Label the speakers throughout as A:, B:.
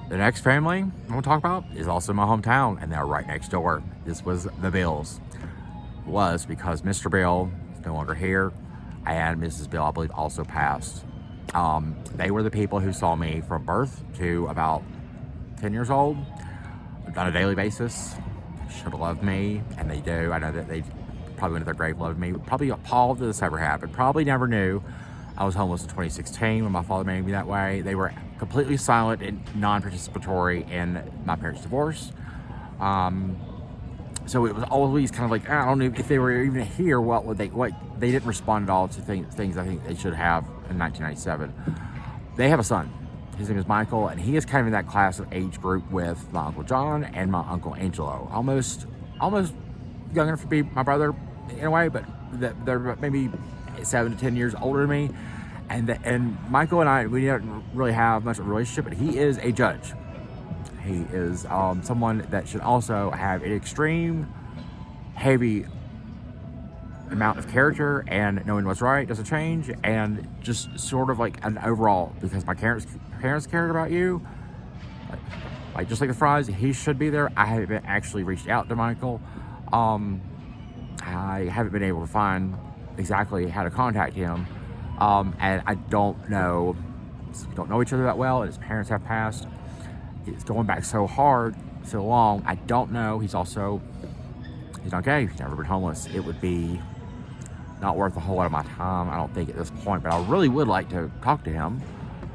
A: The next family I'm going to talk about is also my hometown, and they're right next door. This was the Beales. Was because Mr. Beale is no longer here, and Mrs. Beale, I believe, also passed. They were the people who saw me from birth to about 10 years old on a daily basis. Should have loved me, and they do. I know that they probably went to their grave, loved me. Probably appalled that this ever happened. Probably never knew I was homeless in 2016 when my father made me that way. They were completely silent and non-participatory in my parents' divorce. So it was always kind of like, I don't know if they were even here, what they didn't respond at all to things I think they should have in 1997. They have a son. His name is Michael, and he is kind of in that class of age group with my Uncle John and my Uncle Angelo. Almost young enough to be my brother in a way, but they're maybe 7 to 10 years older than me. And Michael and I, we don't really have much of a relationship, but he is a judge. He is someone that should also have an extreme, heavy amount of character and knowing what's right doesn't change, and just sort of like an overall, because my parents cared about you, like just like the Fries, he should be there. I haven't actually reached out to Michael. I haven't been able to find exactly how to contact him, and I don't know each other that well, and his parents have passed. It's going back so long. I don't know. He's not gay. He's never been homeless. It would be not worth a whole lot of my time, I don't think, at this point, but I really would like to talk to him,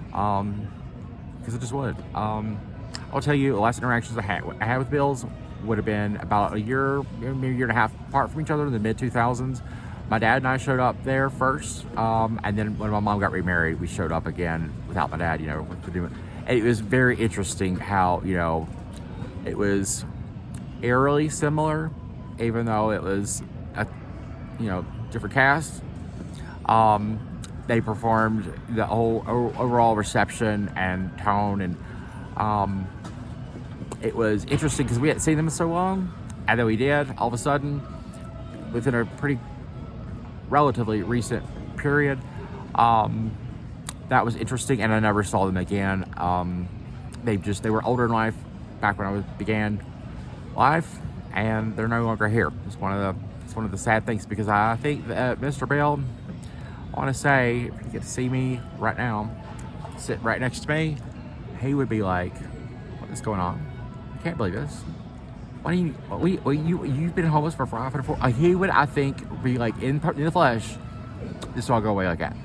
A: because I just would. I'll tell you, the last interactions I had with Beals would have been about a year, maybe a year and a half apart from each other in the mid-2000s. My dad and I showed up there first, and then when my mom got remarried, we showed up again without my dad, and it was very interesting how, it was eerily similar, even though it was a, different cast. They performed the whole overall reception and tone, and it was interesting because we hadn't seen them in so long, and then we did all of a sudden within a pretty relatively recent period. That was interesting, and I never saw them again. They were older in life back when I began life, and they're no longer here. It's one of the sad things, because I think that Mr. Beale, I want to say, if you get to see me right now, sit right next to me, he would be like, "What is going on? I can't believe this. Why do you've been homeless for 5 and 4?" He would, I think, be like in the flesh, "This will all go away like that."